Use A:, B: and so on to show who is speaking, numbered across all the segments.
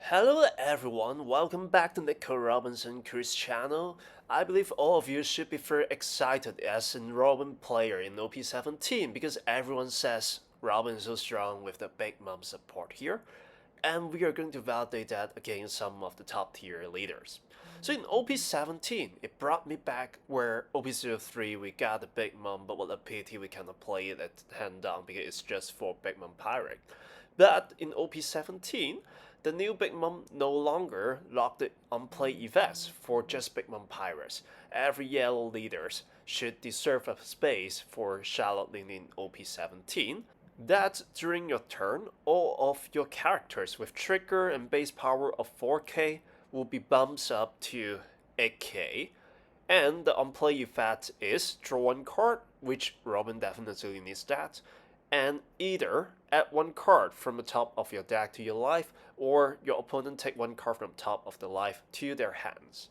A: Hello everyone, welcome back to Nico Robinson Chris channel. I believe all of you should be very excited as a Robin player in OP17 because everyone says Robin is so strong with the Big Mom support here, and we are going to validate that against some of the top tier leaders. So in OP17, it brought me back where OP03 we got the Big Mom, but what a pity we cannot play it at hand down because it's just for Big Mom Pirate. But in OP17, the new Big Mom no longer locked it on play events for just Big Mom Pirates. Every yellow leaders should deserve a space for Charlotte Lin in OP17. That during your turn, all of your characters with trigger and base power of 4k will be bumped up to 8k. And the on-play effect is draw one card, which Robin definitely needs that, and either add one card from the top of your deck to your life, or your opponent take one card from top of the life to their hands.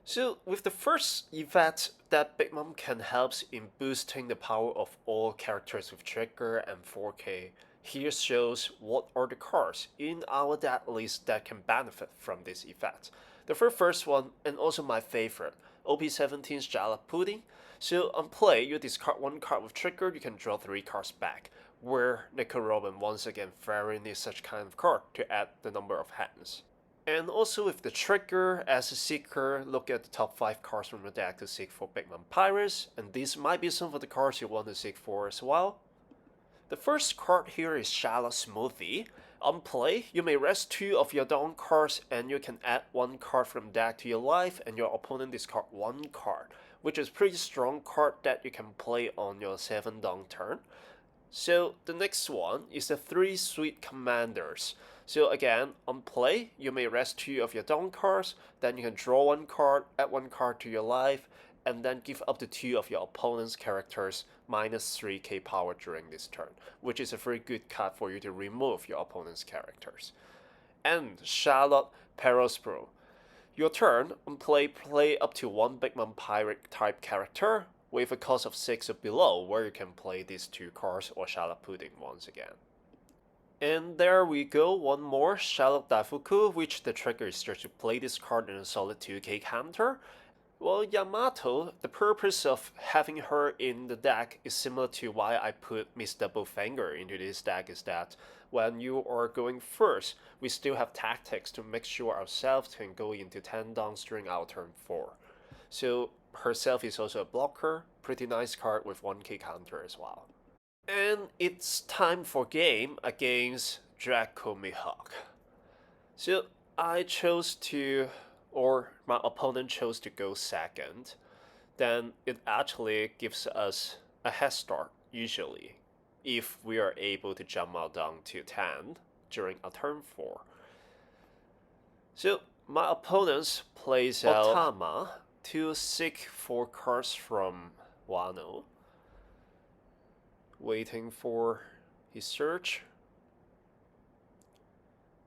A: So with the first effect, that Big Mom can help in boosting the power of all characters with trigger and 4k. Here shows what are the cards in our deck list that can benefit from this effect. The first one, and also my favorite, OP17's Jala Pudding. So on play, you discard one card with trigger, you can draw 3 cards back, where Nico Robin once again very needs such kind of card to add the number of hands. And also with the trigger, as a seeker, look at the top 5 cards from the deck to seek for Big Mom Pirates, and these might be some of the cards you want to seek for as well. The first card here is Shallow Smoothie. On play, you may rest 2 of your down cards and you can add 1 card from deck to your life and your opponent discard 1 card, which is pretty strong card that you can play on your 7 down turn. So the next one is the 3 Sweet Commanders. So again, on play, you may rest 2 of your down cards, then you can draw 1 card, add 1 card to your life, and then give up to 2 of your opponent's characters minus 3k power during this turn, which is a very good card for you to remove your opponent's characters. And Charlotte Perospro. Your turn, on play up to 1 Big Mom Pirate type character with a cost of 6 or below, where you can play these 2 cards or Charlotte Pudding once again. And there we go, one more Charlotte Daifuku, which the trigger is just to play this card in a solid 2k counter. Well, Yamato, the purpose of having her in the deck is similar to why I put Miss Double Finger into this deck, is that when you are going first, we still have tactics to make sure ourselves can go into 10 downs during our turn 4. So herself is also a blocker, pretty nice card with 1k counter as well. And it's time for game against Draco Mihawk. So I chose to, or my opponent chose to go second, then it actually gives us a head start usually if we are able to jump out down to 10 during a turn 4. So my opponent plays out Otama to seek 4 cards from Wano, waiting for his search.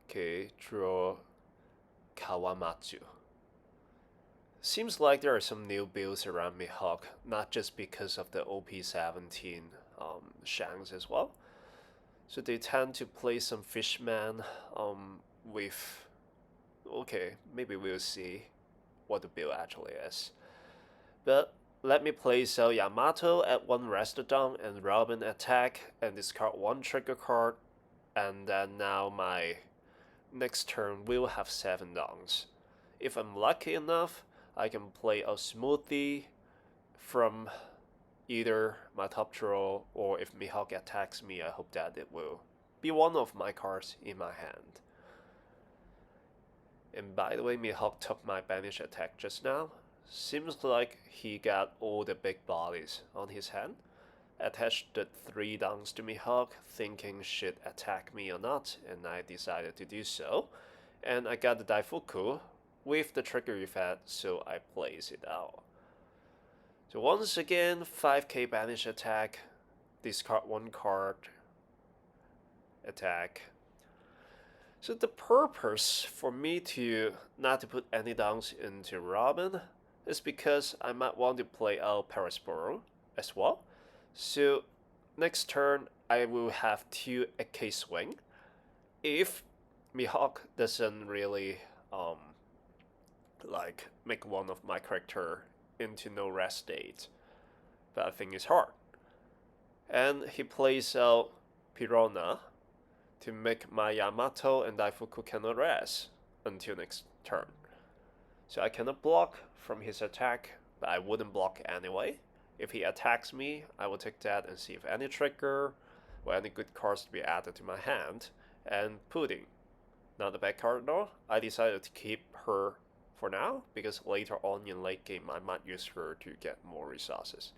A: Okay, draw Kawamatsu. Seems like there are some new builds around Mihawk, not just because of the OP17 Shanks as well. So they tend to play some Fishman with... Okay, maybe we'll see what the build actually is. But let me place out Yamato at 1 Restodon and Robin attack and discard 1 trigger card, and then now my next turn will have 7 downs. If I'm lucky enough, I can play a Smoothie from either my top draw, or if Mihawk attacks me, I hope that it will be one of my cards in my hand. And by the way, Mihawk took my banish attack just now. Seems like he got all the big bodies on his hand. Attached the 3 downs to Mihawk, thinking should attack me or not, and I decided to do so. And I got the Daifuku with the trigger effect, so I place it out. So once again, 5k banish attack, discard 1 card, attack. So the purpose for me to not to put any downs into Robin is because I might want to play out Parasporo as well. So next turn I will have 2 AK swing. If Mihawk doesn't really um, like make one of my character into no rest state, but I think it's hard. And he plays out Pirona to make my Yamato and Daifuku cannot rest until next turn. So I cannot block from his attack, but I wouldn't block anyway. If he attacks me, I will take that and see if any trigger or any good cards to be added to my hand. And Pudding, not a bad card though. I decided to keep her for now because later on in late game I might use her to get more resources.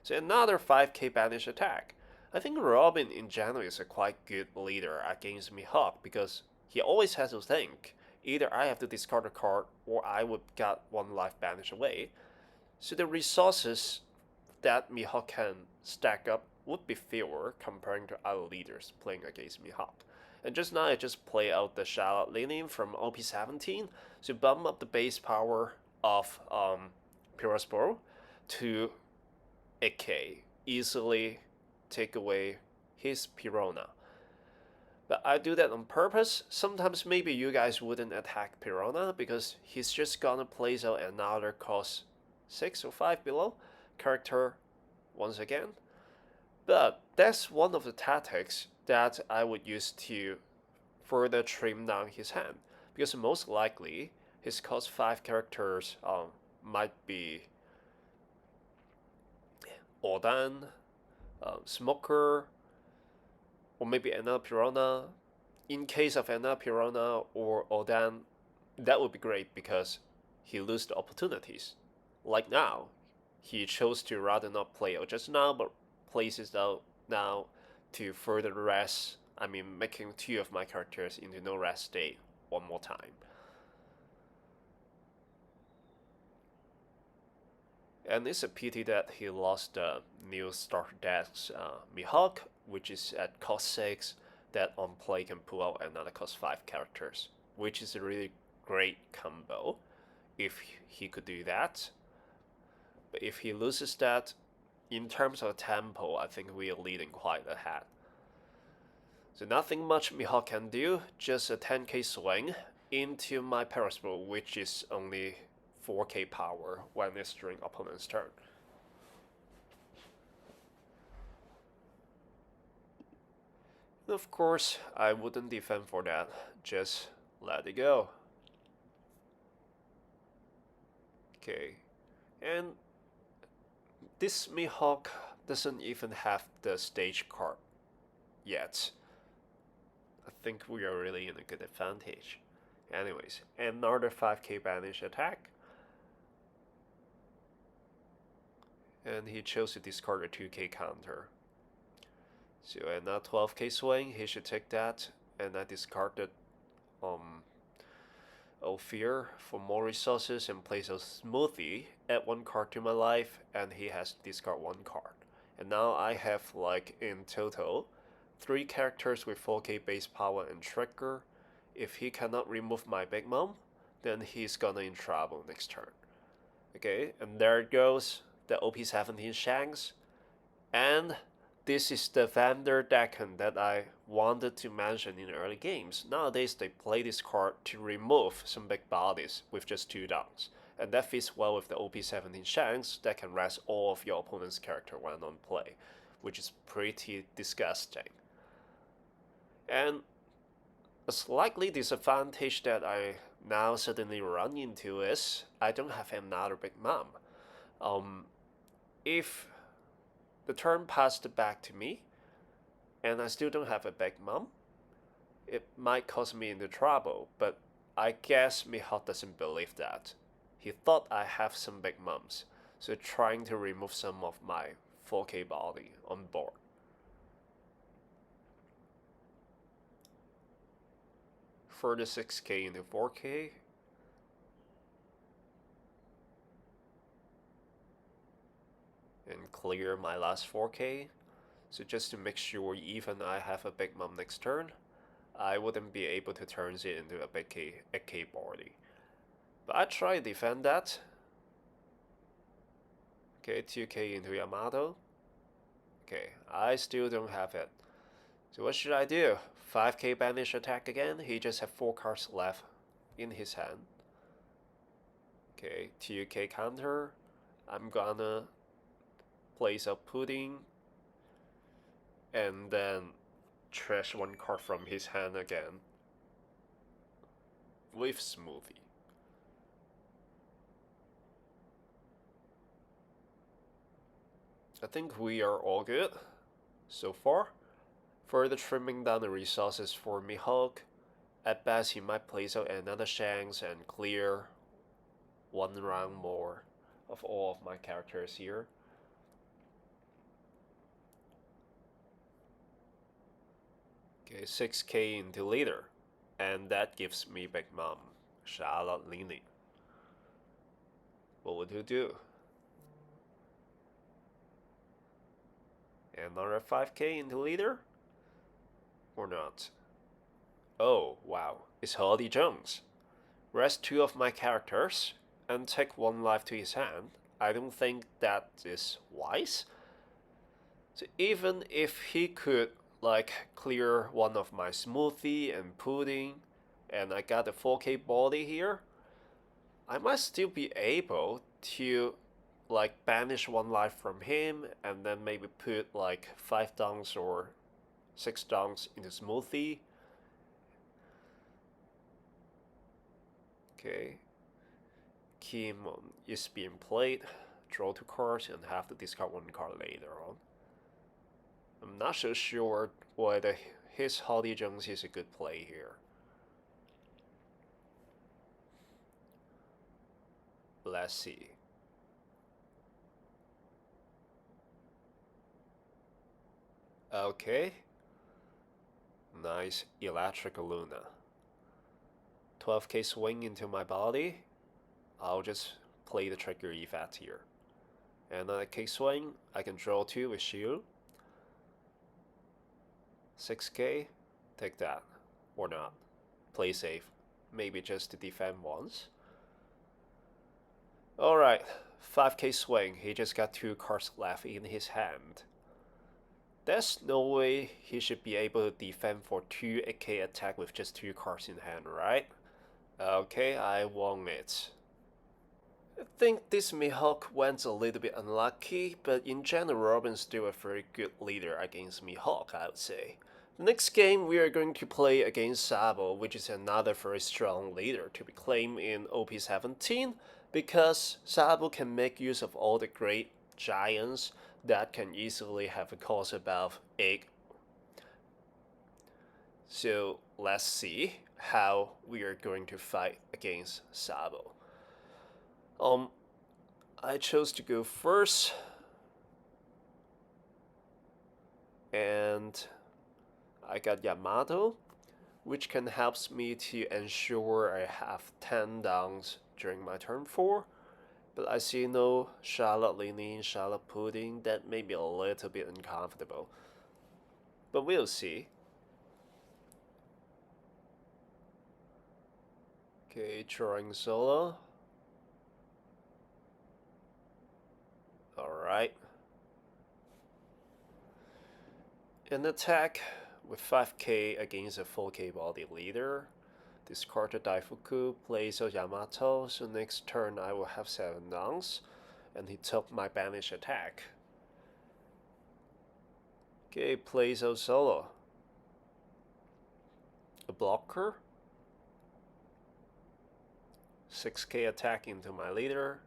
A: So another 5k banish attack. I think Robin in general is a quite good leader against Mihawk because he always has to think either I have to discard a card or I would get one life banished away. So the resources that Mihawk can stack up would be fewer comparing to other leaders playing against Mihawk. And just now I just play out the Charlotte Linen from OP17 to bump up the base power of Pirasporo to 8k, easily take away his Pirona. But I do that on purpose. Sometimes maybe you guys wouldn't attack Pirona because he's just gonna place out another cost 6 or 5 below character once again. But that's one of the tactics that I would use to further trim down his hand. Because most likely his cost 5 characters might be Odan, Smoker, or maybe another Pirona. In case of another Pirona or Odan, that would be great because he loses the opportunities. Like now, he chose to rather not play out just now, but places out now to further rest. I mean, making 2 of my characters into no rest state one more time. And it's a pity that he lost the new starter deck's Mihawk, which is at cost 6, that on play can pull out another cost 5 characters, which is a really great combo if he could do that. But if he loses that, in terms of tempo, I think we are leading quite ahead. So nothing much Mihawk can do, just a 10k swing into my Paraspro, which is only 4k power when it's during opponent's turn. And of course, I wouldn't defend for that, just let it go. Okay, and this Mihawk doesn't even have the stage card yet. I think we are really in a good advantage. Anyways, another 5k banish attack. And he chose to discard a 2k counter. So another 12k swing, he should take that. And I discarded Ophir for more resources and place a Smoothie, add 1 card to my life, and he has to discard 1 card. And now I have like in total 3 characters with 4k base power and trigger. If he cannot remove my Big Mom, then he's gonna in trouble next turn. Okay, and there it goes, the OP17 Shanks. And this is the Vander Decken that I wanted to mention in early games. Nowadays they play this card to remove some big bodies with just 2 downs. And that fits well with the OP17 Shanks that can rest all of your opponent's character when on play, which is pretty disgusting. And a slightly disadvantage that I now suddenly run into is I don't have another Big Mom. If the turn passed back to me and I still don't have a Big Mom, it might cause me into trouble, but I guess Mihawk doesn't believe that. He thought I have some Big Moms, so trying to remove some of my 4k body on board. Further 6k into 4k. And clear my last 4k. So just to make sure even I have a Big Mom next turn, I wouldn't be able to turn it into a big 8k body. But I try to defend that. Okay, 2k into Yamato. Okay, I still don't have it. So what should I do? 5k banish attack again? He just have 4 cards left in his hand. Okay, 2k counter. I'm gonna place a pudding and then trash 1 card from his hand again with smoothie. I think we are all good so far. Further trimming down the resources for Mihawk. At best, he might place out another Shanks and clear 1 round more of all of my characters here. Okay, 6k into leader, and that gives me Big Mom, Charlotte Lini. What would you do? Another 5k into leader? Or not? Oh, wow, it's Hardy Jones. Rest 2 of my characters and take 1 life to his hand. I don't think that is wise. So even if he could like clear 1 of my smoothie and pudding, and I got a 4k body here, I might still be able to like banish 1 life from him and then maybe put like 5 dunks or 6 dunks into smoothie. Okay. Kim is being played. Draw 2 cards and have to discard 1 card later on. I'm not so sure whether his Hardy Jones is a good play here. Let's see. Okay. Nice Electric Luna. 12k swing into my body. I'll just play the trigger effect here. Another K swing, I can draw 2 with shield. 6k, take that. Or not. Play safe. Maybe just to defend once. Alright, 5k swing, he just got 2 cards left in his hand. There's no way he should be able to defend for 2 8k attack with just 2 cards in hand, right? Okay, I won it. I think this Mihawk went a little bit unlucky, but in general Robin's still a very good leader against Mihawk, I would say. The next game we are going to play against Sabo, which is another very strong leader to be claimed in OP17, because Sabo can make use of all the great giants that can easily have a cost above 8. So let's see how we are going to fight against Sabo. I chose to go first, and I got Yamato, which can help me to ensure I have 10 downs during my turn 4. But I see no Charlotte Lini, Charlotte Pudding. That may be a little bit uncomfortable, but we'll see. Okay, drawing solo. Alright. An attack with 5k against a 4k body leader. Discard a Daifuku, plays a Yamato, so next turn I will have 7 downs, and he took my banish attack. Okay, plays a solo. A blocker. 6k attack into my leader.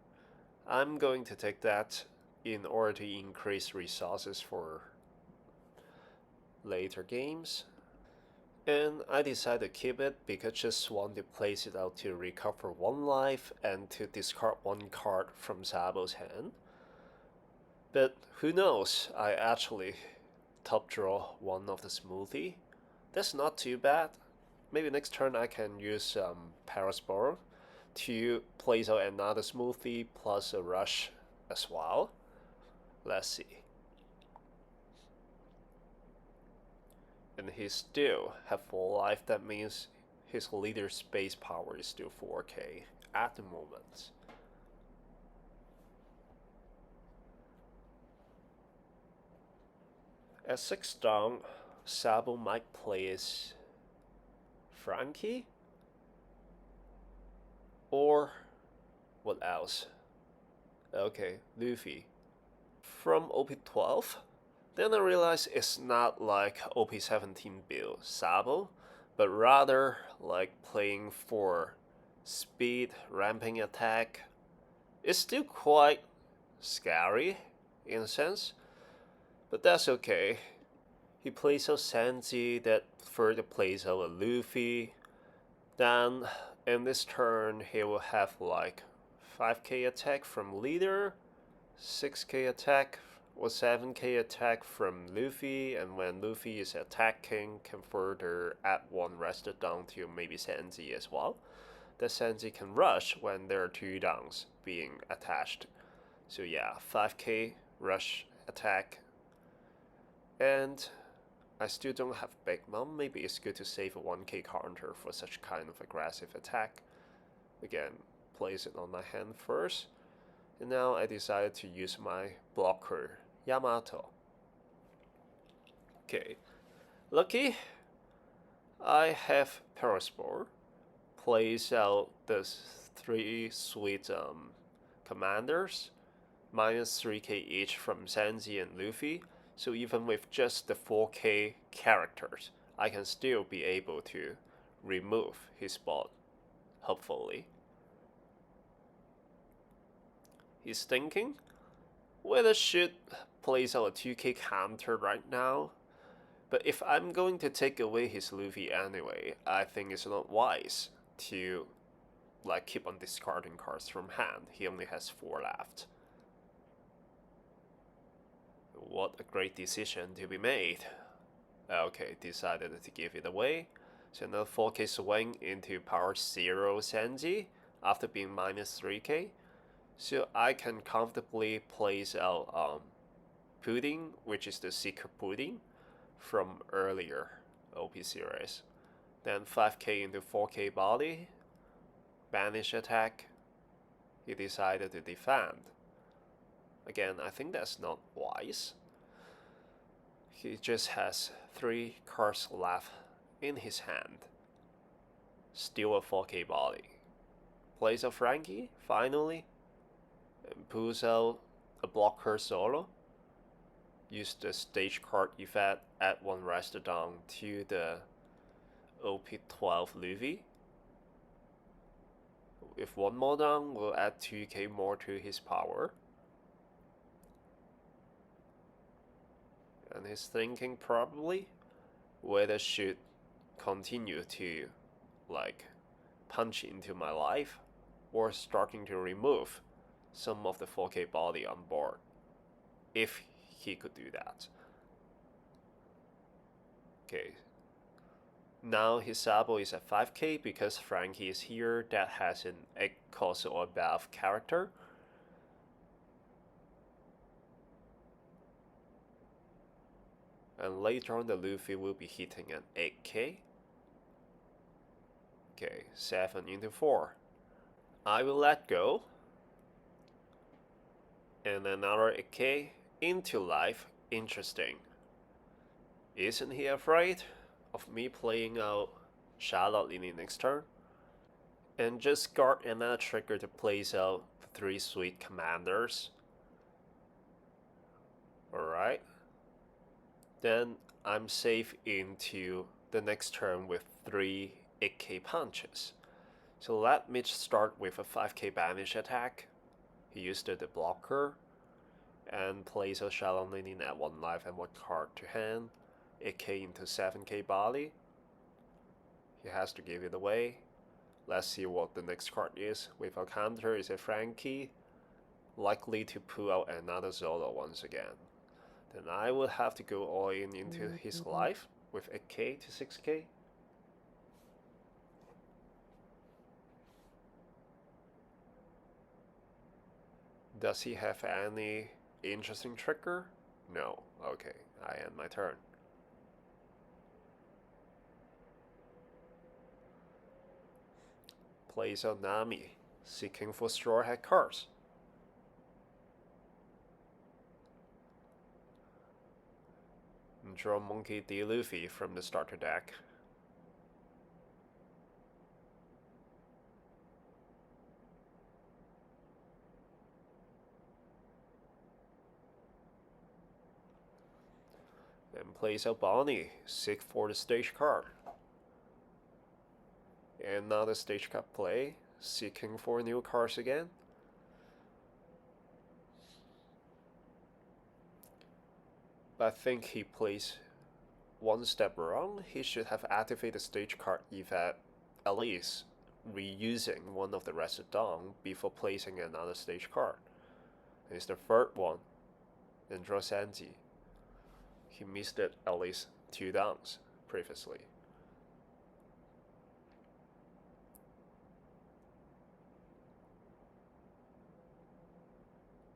A: I'm going to take that in order to increase resources for later games. And I decided to keep it because I just want to place it out to recover 1 life and to discard 1 card from Sabo's hand. But who knows, I actually top draw 1 of the smoothie. That's not too bad. Maybe next turn I can use Paraspore to place out another smoothie plus a rush as well. Let's see. And he still have 4 life. That means his leader's base power is still 4k at the moment. At 6 down, Sabo might play as Frankie? Or what else? Okay, Luffy. From OP12? Then I realized it's not like OP17 build Sabo, but rather like playing for speed, ramping attack. It's still quite scary in a sense, but that's okay. He plays out Sanji, that further plays out a Luffy. Then in this turn, he will have like 5k attack from leader, 6k attack or 7k attack from Luffy, and when Luffy is attacking, can further add one rested down to maybe Sanji as well. That Sanji can rush when there are two downs being attached. So yeah, 5k rush attack. And I still don't have Big Mom. Maybe it's good to save a 1k counter for such kind of aggressive attack. Again, place it on my hand first. And now I decided to use my blocker, Yamato. Okay, lucky. I have Paraspore. Plays out the 3 sweet commanders, minus 3k each from Sanji and Luffy. So even with just the 4k characters, I can still be able to remove his bot, hopefully. He's thinking whether should place out a 2k counter right now. But if I'm going to take away his Luffy anyway, I think it's not wise to like keep on discarding cards from hand. He only has 4 left. What a great decision to be made. Okay, decided to give it away. So now 4k swing into power 0 Sanji after being minus 3k. So I can comfortably place out Pudding, which is the Secret Pudding from earlier OP series. Then 5k into 4k body, banish attack. He decided to defend. Again, I think that's not wise. He just has 3 cards left in his hand. Still a 4k body. Plays a Frankie, finally, and pulls out a blocker solo. Use the stage card effect, add 1 rest down to the OP12 Luffy. If 1 more down, we'll add 2k more to his power. And he's thinking probably whether should continue to like punch into my life or starting to remove some of the 4k body on board, if he could do that. Okay, now his Sabo is at 5k because Frankie is here that has an egg cost or above character. And later on the Luffy will be hitting an 8k. Okay, 7 into 4. I will let go. And another 8k into life. Interesting. Isn't he afraid of me playing out Charlotte in the next turn? And just guard another trigger to place out 3 sweet commanders. Alright. Then I'm safe into the next turn with 3 8k punches. So let me start with a 5k banish attack. He used the blocker and plays a Shallow Landing at 1 life and 1 card to hand. 8k into 7k body. He has to give it away. Let's see what the next card is. With a counter is a Frankie. Likely to pull out another Zolo once again. Then I would have to go all in into his life with 8k to 6k. Does he have any interesting trigger? No. Okay, I end my turn. Plays on Nami, seeking for Straw Hat cards. draw Monkey D. Luffy from the starter deck. Then plays out Bonnie, seek for the stage card. Another stage card play, seeking for new cards again. But I think he plays one step wrong. He should have activated the stage card effect at least reusing one of the Rested Dawn before placing another stage card. And it's the third one. Then draw Sanji. He missed it at least 2 downs previously.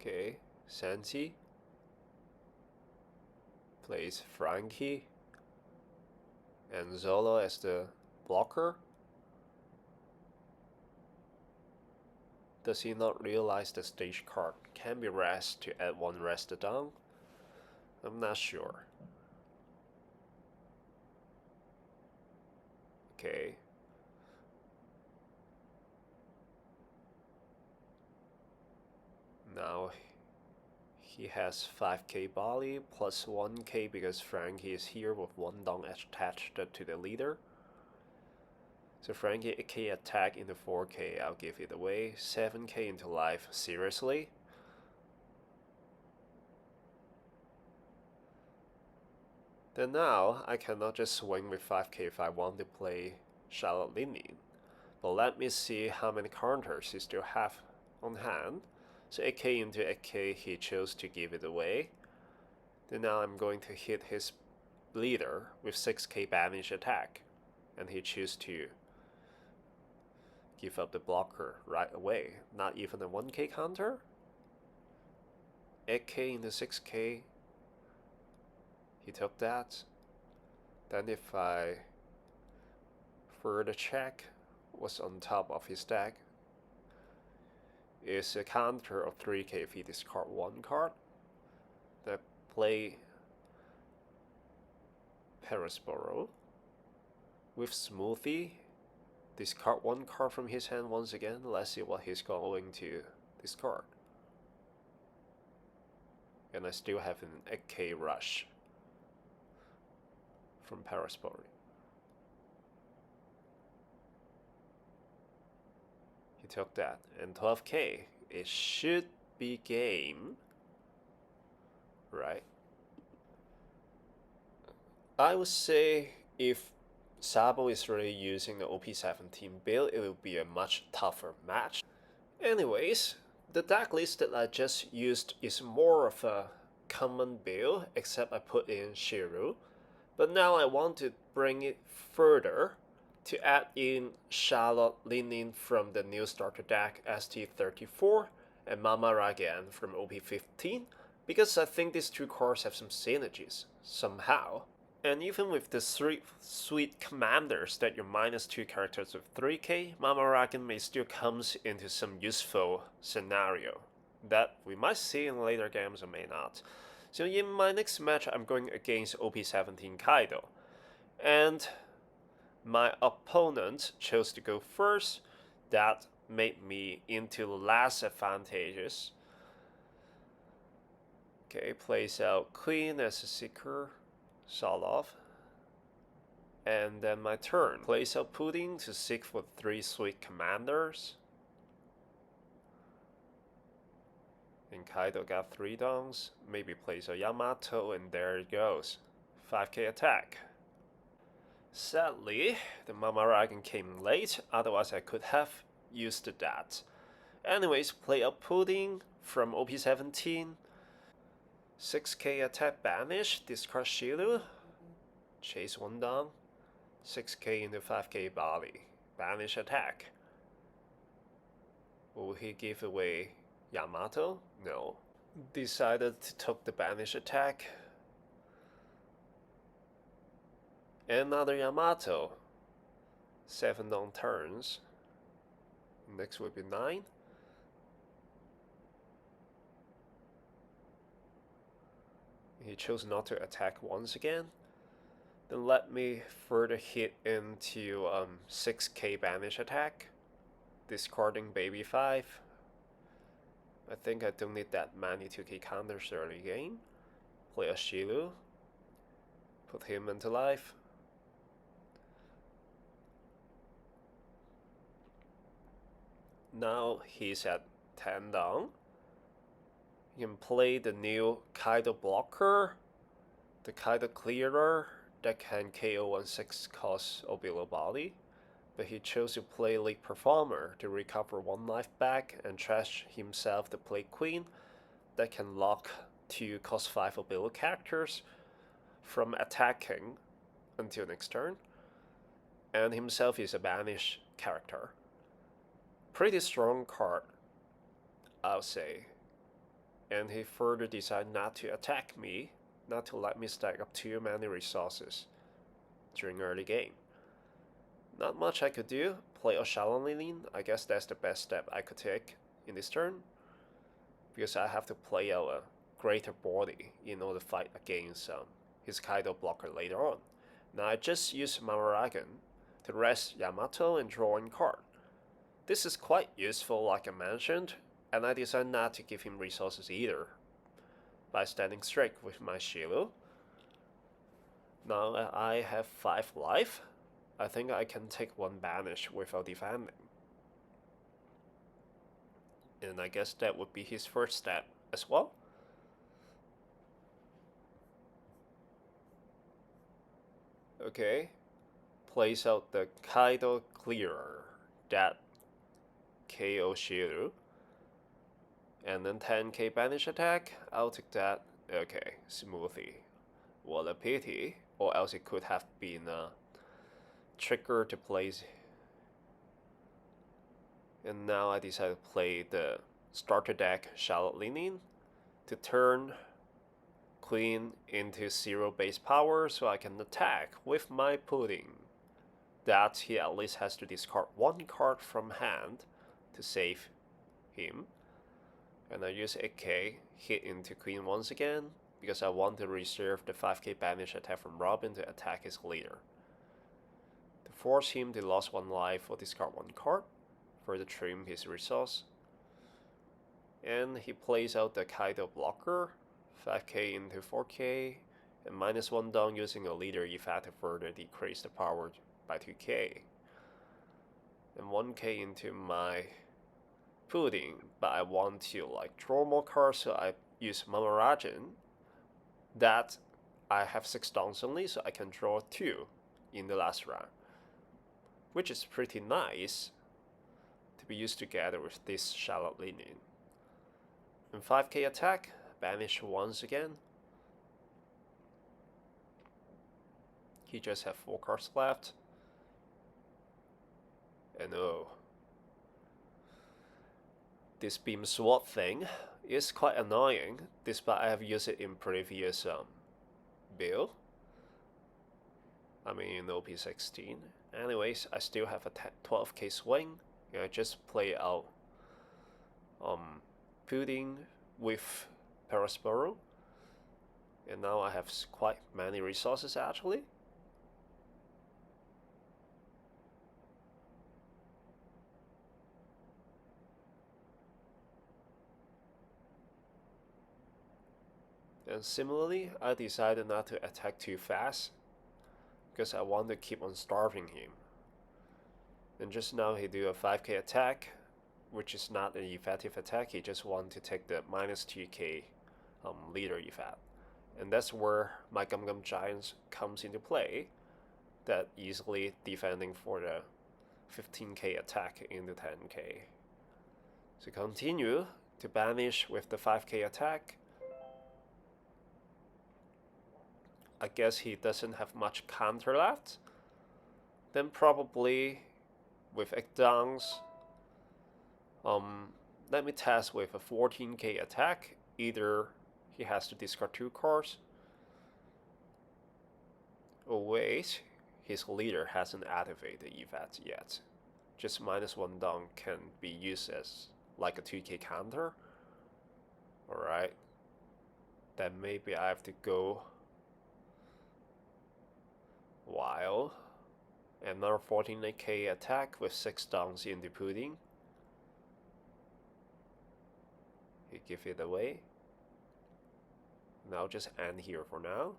A: Okay, Sanji plays Frankie and Zolo as the blocker. Does he not realize the stage card can be rest to add 1 Rested Dawn? I'm not sure. Okay. Now he has 5k Bali plus 1k because Frankie is here with 1 Dawn attached to the leader. So Frankie 8k attack into 4k, I'll give it away. 7k into life, seriously? Then now, I cannot just swing with 5k if I want to play Charlotte Linen. But let me see how many counters he still have on hand. So 8k into 8k, he chose to give it away. Then now I'm going to hit his leader with 6k banish attack. And he chooses to give up the blocker right away. Not even a 1k counter. 8k into 6k. He took that. Then if I further check what's on top of his deck, is a counter of 3k if he discard 1 card. Then play Perisboro with Smoothie. Discard 1 card from his hand once again. Let's see what he's going to discard. And I still have an 8k rush from Perisboro. He took that. And 12k. It should be game. Right? I would say if Sabo is really using the OP17 build, it will be a much tougher match. Anyways, the deck list that I just used is more of a common build, except I put in Shiro. But now I want to bring it further to add in Charlotte Linen from the new starter deck ST34 and Mama Ragan from OP15, because I think these 2 cards have some synergies, somehow. And even with the 3 sweet commanders that you're minus 2 characters with 3k, Mama Ragan may still comes into some useful scenario that we might see in later games or may not. So in my next match, I'm going against OP17 Kaido. And my opponent chose to go first. That made me into less advantageous. Okay, plays out Queen as a seeker. Solov. And then my turn. Plays out Pudding to seek for 3 sweet commanders. And Kaido got 3 downs. Maybe plays a Yamato, and there it goes. 5k attack. Sadly, the Mama Ragan came late, otherwise I could have used that. Anyways, play out Pudding from OP17. 6k attack banish, discard Shiru. Chase 1 down. 6k into 5k Bali. Banish attack. Will he give away Yamato? No. Decided to take the banish attack. Another Yamato. 7 on turns. Next will be 9. He chose not to attack once again. Then let me further hit into 6k banish attack, discarding baby 5. I think I don't need that many 2k counters early game. Play a Shilu, put him into life. Now he's at 10 down. You can play the new Kaido blocker, the Kaido clearer that can KO 1/6 cost or below body, but he chose to play League Performer to recover 1 life back and trash himself to play Queen that can lock 2 cost 5 or below characters from attacking until next turn, and himself is a banished character. Pretty strong card, I'll say. And he further decided not to attack me, not to let me stack up too many resources during early game. Not much I could do. Play Oshalanin, I guess that's the best step I could take in this turn, because I have to play out a greater body in order to fight against his Kaido blocker later on. Now I just used Mamaragan to rest Yamato and draw in card. This is quite useful like I mentioned, and I decided not to give him resources either by standing straight with my Shilu. Now I have 5 life. I think I can take 1 banish without defending. And I guess that would be his first step as well. Okay, plays out the Kaido clearer that KO Shiru. And then 10k banish attack, I'll take that. Okay, smoothly. What a pity, or else it could have been a trigger to place. And now I decided to play the starter deck Charlotte Linin to turn Queen into 0 base power so I can attack with my pudding. That he at least has to discard 1 card from hand to save him. And I use 8k, hit into Queen once again, because I want to reserve the 5k banish attack from Robin to attack his leader. To force him to lose 1 life or discard 1 card, further trim his resource. And he plays out the Kaido blocker, 5k into 4k, and -1 down using a leader effect to further decrease the power by 2k. And 1k into my pudding, but I want to like draw more cards, so I use Mamarajan. That I have 6 downs only, so I can draw 2 in the last round, which is pretty nice to be used together with this Charlotte Linen. And 5k attack, banish once again. He just have 4 cards left. And oh, this beam sword thing is quite annoying, despite I have used it in previous build. I mean in OP16. Anyways, I still have a 12k swing. I just play out pudding with Parasporo. And now I have quite many resources actually. And similarly, I decided not to attack too fast, because I want to keep on starving him. And just now he do a 5k attack, which is not an effective attack, he just want to take the -2k leader effect. And that's where my Gum Gum Giants comes into play, that easily defending for the 15k attack into 10k. So continue to banish with the 5k attack. I guess he doesn't have much counter left. Then probably with 8 downs, let me test with a 14k attack. Either he has to discard 2 cards. Oh wait, his leader hasn't activated the effect yet. Just -1 down can be used as like a 2k counter. Alright. then maybe I have to go wild. Another 14k attack with 6 downs in the pudding. He give it away. Now just end here for now.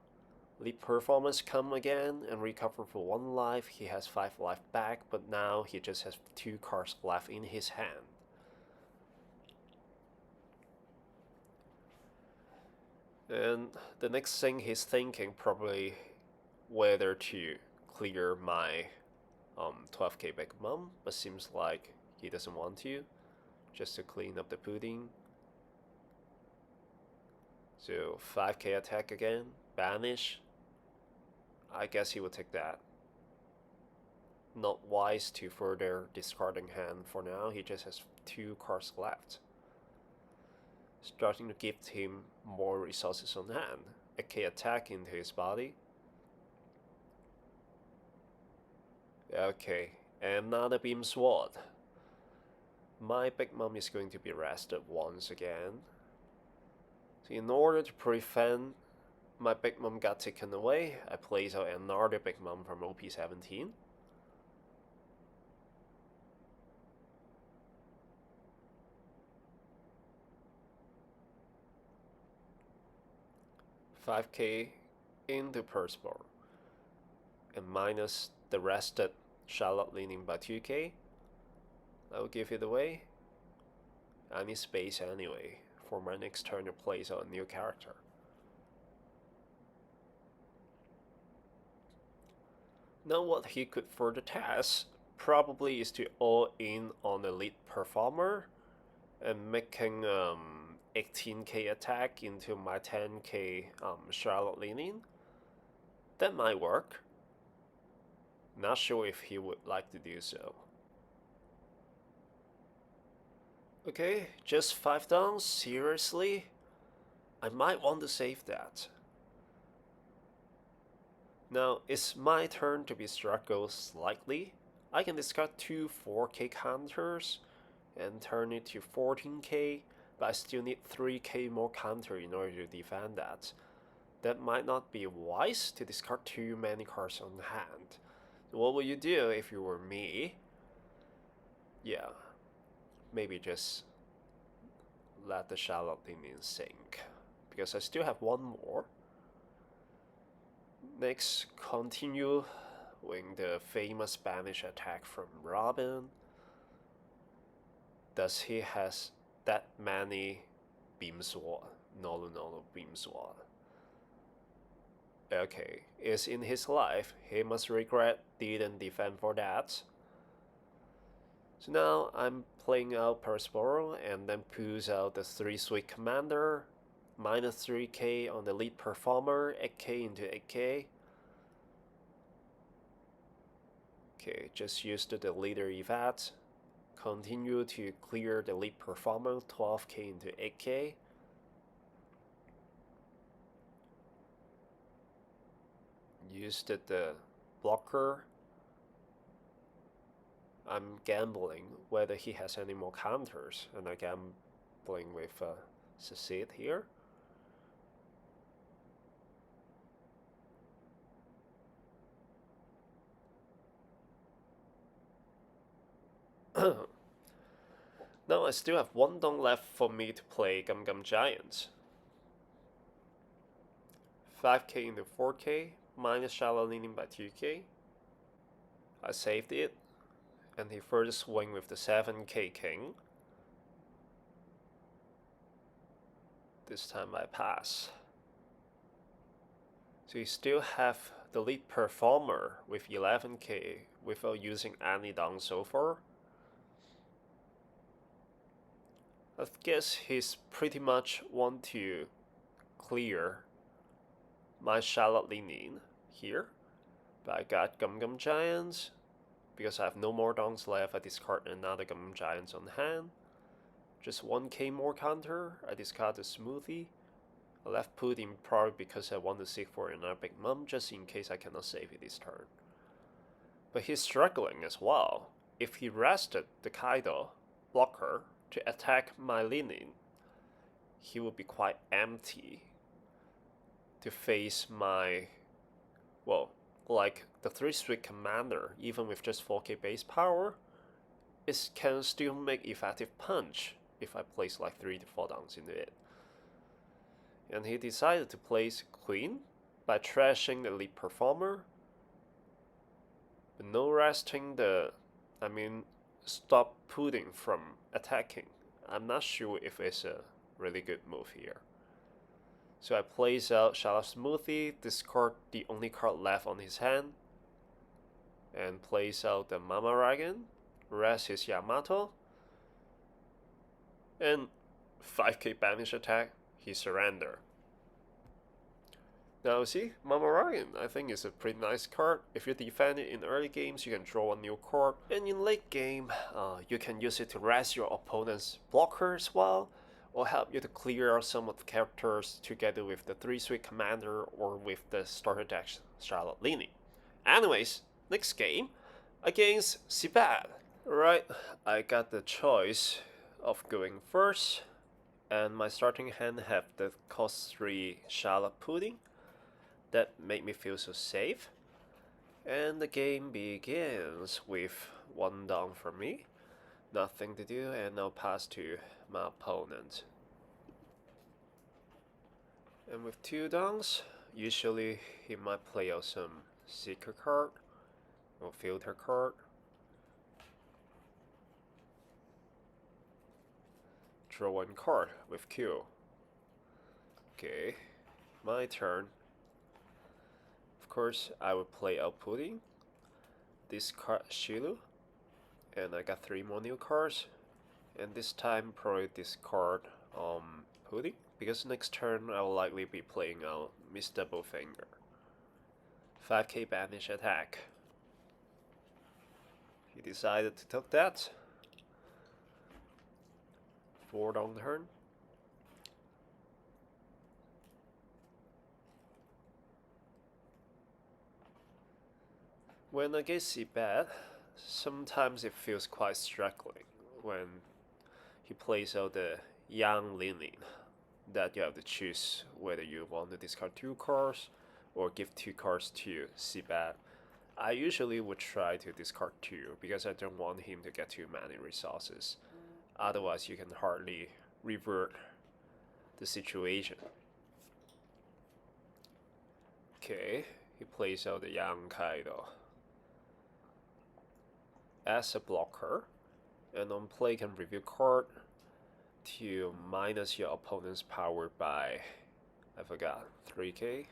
A: Lead performance come again and recover for 1 life. He has 5 life back, but now he just has 2 cards left in his hand. And the next thing he's thinking probably whether to clear my 12k Big Mom, but seems like he doesn't want to, just to clean up the pudding. So 5k attack again, banish. I guess he will take that. Not wise to further discarding hand for now, he just has 2 cards left. Starting to give him more resources on hand. 8k attack into his body. Okay, another beam sword. My Big Mom is going to be rested once again. So in order to prevent my Big Mom got taken away, I place out another Big Mom from OP17. $5k into Perspor, and minus the rested Charlotte leaning by 2k. I'll give it away. I need space anyway for my next turn to place out a new character. Now what he could further test probably is to all in on the lead performer and making 18k attack into my 10k Charlotte leaning. That might work. Not sure if he would like to do so. Okay, just 5 downs, seriously? I might want to save that. Now, it's my turn to be struggled slightly. I can discard 2 4k counters and turn it to 14k, but I still need 3k more counter in order to defend that. That might not be wise to discard too many cards on hand. What would you do if you were me? Yeah, maybe just let the Charlotte Demon sink, because I still have 1 more. Next, continue with the famous Spanish attack from Robin. Does he has that many beam sword? No, beam sword. Okay, it's in his life. He must regret didn't defend for that. So now I'm playing out Persporo and then pulls out the 3 Sweet Commander, minus 3k on the lead performer, 8k into 8k. Okay, just use the leader event. Continue to clear the lead performer, 12k into 8k. Used the blocker. I'm gambling whether he has any more counters, and I'm gambling with Succeed here. Now I still have 1 down left for me to play Gum Gum Giants. 5k into 4k, minus Shallow leaning by 2k. I saved it, and he further swing with the 7k king. This time I pass. So you still have the lead performer with 11k without using any down so far. I guess he's pretty much want to clear my Charlotte leaning here. But I got Gum Gum Giants. Because I have no more downs left, I discard another Gum Gum Giants on hand. Just 1k more counter, I discard the Smoothie. I left Pudding probably because I want to seek for another Big Mom just in case I cannot save it this turn. But he's struggling as well. If he rested the Kaido blocker to attack my leaning, he would be quite empty. to face my, well, like the 3-switch commander, even with just 4k base power, it can still make effective punch if I place like 3 to 4 downs into it. And he decided to place Queen by trashing the lead performer, but no resting the, stop Pudding from attacking. I'm not sure if it's a really good move here. So I place out Shallow Smoothie, discard the only card left on his hand, and place out the Mama Ragen, rest his Yamato, and 5k banish attack, he surrender. Now see, Mama Ragen, I think is a pretty nice card. If you defend it in early games, you can draw a new card, and in late game, you can use it to rest your opponent's blocker as well, or help you to clear out some of the characters together with the 3-switch commander or with the starter deck Charlotte Lini. Anyways, next game against Xebec. Right, I got the choice of going first, and my starting hand have the cost 3 Charlotte Pudding. That made me feel so safe. And the game begins with 1 down for me. Nothing to do, and I'll pass to my opponent. And with 2 downs, usually he might play out some secret card or filter card. Draw 1 card with Q. Okay, my turn. Of course, I will play out Pudding, discard Shilu, and I got 3 more new cards. And this time, probably discard Pudding, because next turn I will likely be playing out Mr. Bowfinger. 5k banish attack. He decided to take that. 4 down turn. When I get Xebec, sometimes it feels quite struggling when he plays out the Yang Linin, that you have to choose whether you want to discard 2 cards or give 2 cards to Xebec. I usually would try to discard 2 because I don't want him to get too many resources. Otherwise, you can hardly revert the situation. Okay, he plays out the Yang Kaido as a blocker, and on play can review card to minus your opponent's power by, I forgot, 3k.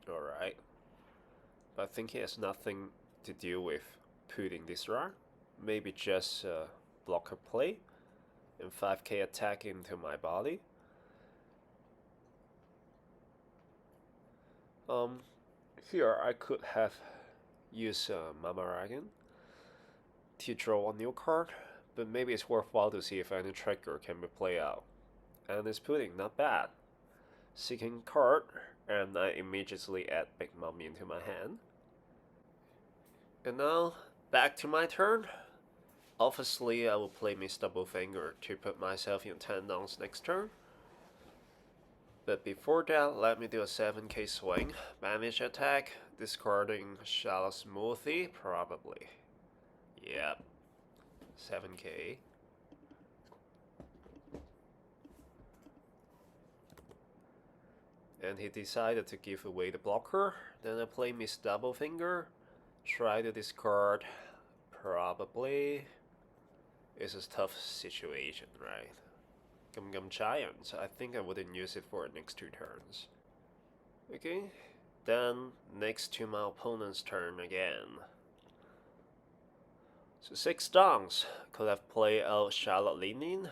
A: Alright, but I think he has nothing to do with Pudding this round. Maybe just blocker play and 5k attack into my body. Here I could have used Mama Ragen to draw a new card, but maybe it's worthwhile to see if any trigger can be played out. And this Pudding, not bad. Seeking card, and I immediately add Big Mummy into my hand. And now, back to my turn. Obviously, I will play Mr. Bowfinger to put myself in 10 downs next turn. But before that, let me do a 7k swing. Banish attack, discarding Shallow Smoothie, probably. Yep. 7k. And he decided to give away the blocker. Then I play Miss Doublefinger. Try to discard, probably. It's a tough situation, right? Gum Gum Giants, I think I wouldn't use it for the next 2 turns. Okay, then next to my opponent's turn again. So 6 downs. Could have played out Charlotte Linin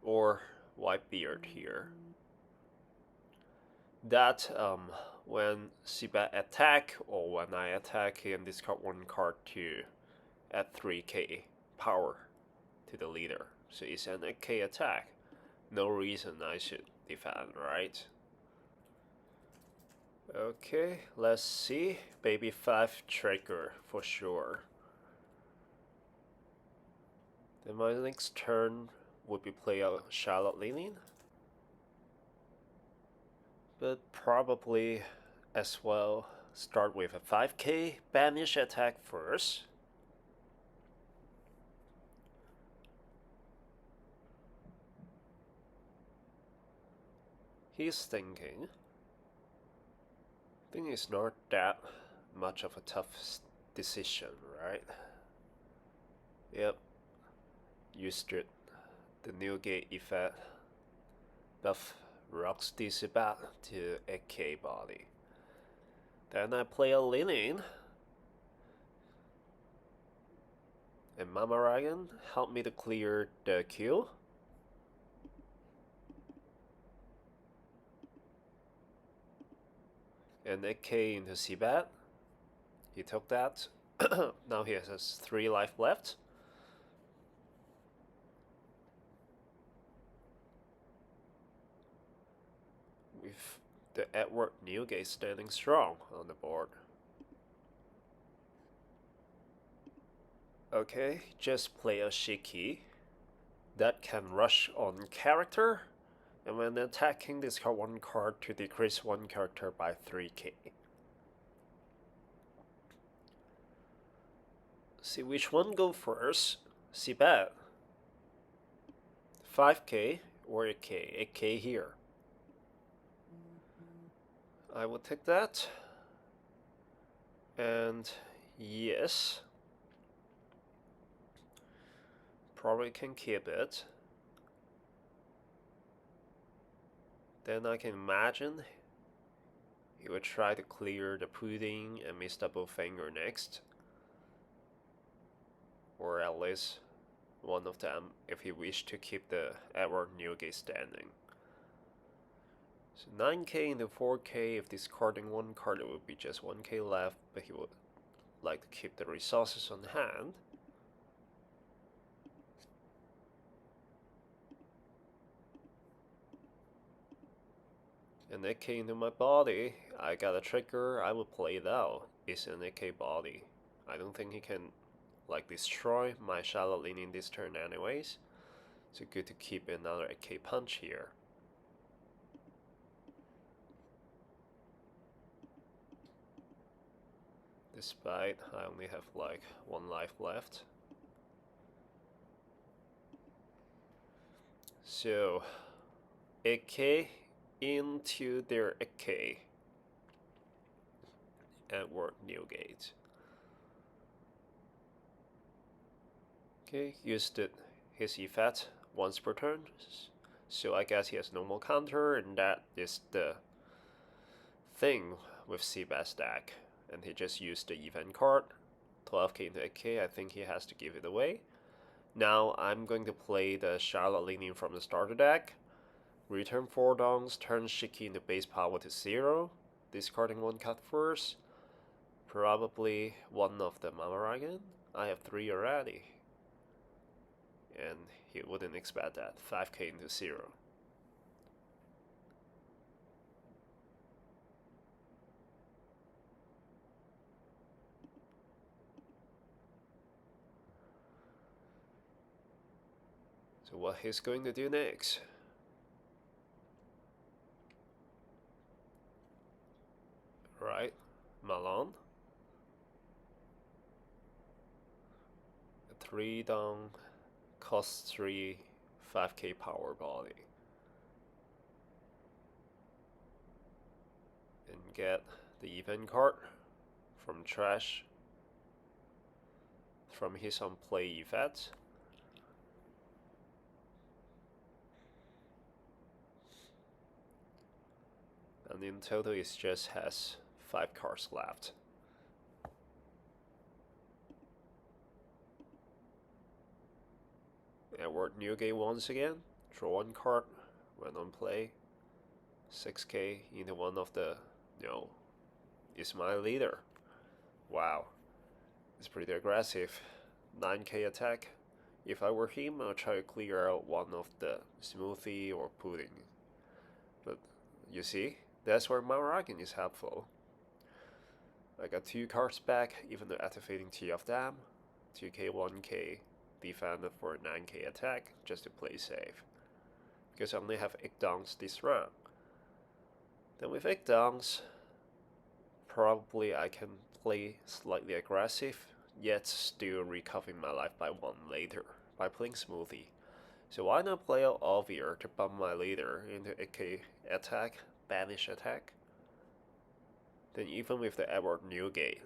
A: or Whitebeard here. That when Xebec attack or when I attack, he can discard 1 card to add 3k power to the leader. So it's an 8k attack. No reason I should defend, right? Okay, let's see. Baby 5 trigger for sure. Then my next turn would be play a Charlotte Leaning, but probably as well start with a 5k banish attack first. He's thinking. I think it's not that much of a tough decision, right? Yep. Used it. The new gate effect buff rocks DC back to 8k body. Then I play a Lilin. And Mama Ryan helped me to clear the queue. And 8k into Xebec. He took that. Now he has 3 life left. With the Edward Newgate standing strong on the board. Okay, just play a Shiki that can rush on character, and when attacking, discard 1 card to decrease 1 character by 3k. See which one go first. Xebec. 5k or 8k. 8k here. I will take that. And yes. Probably can keep it. Then I can imagine he would try to clear the pudding and miss double finger next. Or at least one of them if he wished to keep the Edward Newgate standing. So 9k into 4k, if discarding 1 card it would be just 1k left, but he would like to keep the resources on hand. And 8k into my body, I got a trigger, I will play it out. It's an 8k body. I don't think he can like destroy my Charlotte Leaning this turn anyways. So good to keep another 8k punch here. Despite I only have like 1 life left. So 8k into their 8k. Edward Newgate. Okay, used his effect once per turn. So I guess he has no more counter, and that is the thing with Xebec's deck. And he just used the event card. 12k into 8k, I think he has to give it away. Now I'm going to play the Charlotte Leaning from the starter deck. Return 4 downs, turn Shiki into base power to 0. Discarding 1 card first. Probably one of the Mamaragan. I have 3 already. And he wouldn't expect that. 5k into 0. So what he's going to do next? Right, Malone. 3 down, cost 3, 5k power body. And get the event card from trash from his on play effect. And in total it just has 5 cards left. Edward Newgate once again. Draw 1 card when on play. 6k into one of the... No. It's my leader. Wow. It's pretty aggressive. 9k attack. If I were him, I'll try to clear out one of the smoothie or pudding. But you see, that's where Maragan is helpful. I got 2 cards back, even though activating T of them. 2k, 1k. defend for 9k attack just to play safe. Because I only have 8 downs this round. Then with 8 downs, probably I can play slightly aggressive, yet still recovering my life by 1 later by playing Smoothie. So why not play out Obvier to bump my leader into 8k attack, banish attack? Then even with the Edward Newgate,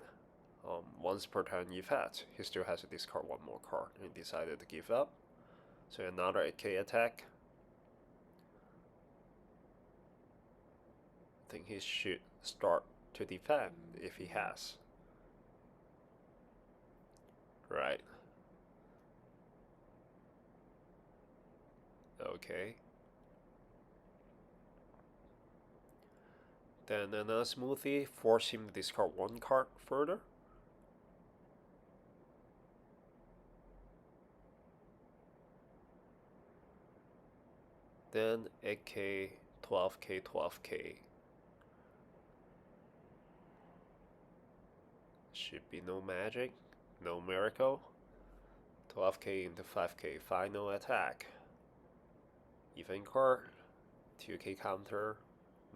A: once per turn effect, he still has to discard 1 more card and decided to give up. So another 8k attack. I think he should start to defend if he has. Right. Okay. Then another Smoothie, force him to discard 1 card further. Then 8k, 12k, 12k. Should be no magic, no miracle. 12k into 5k, final attack. Even card, 2k counter,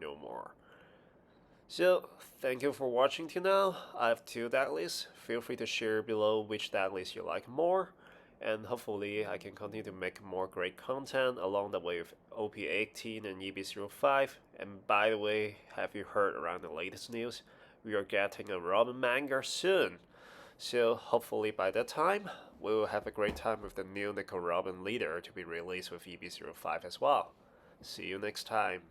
A: no more. So, thank you for watching till now. I have 2 deck lists. Feel free to share below which deck list you like more. And hopefully I can continue to make more great content along the way with OP18 and EB05. And by the way, have you heard around the latest news? We are getting a Robin manga soon. So hopefully by that time, we will have a great time with the new Nico Robin leader to be released with EB05 as well. See you next time.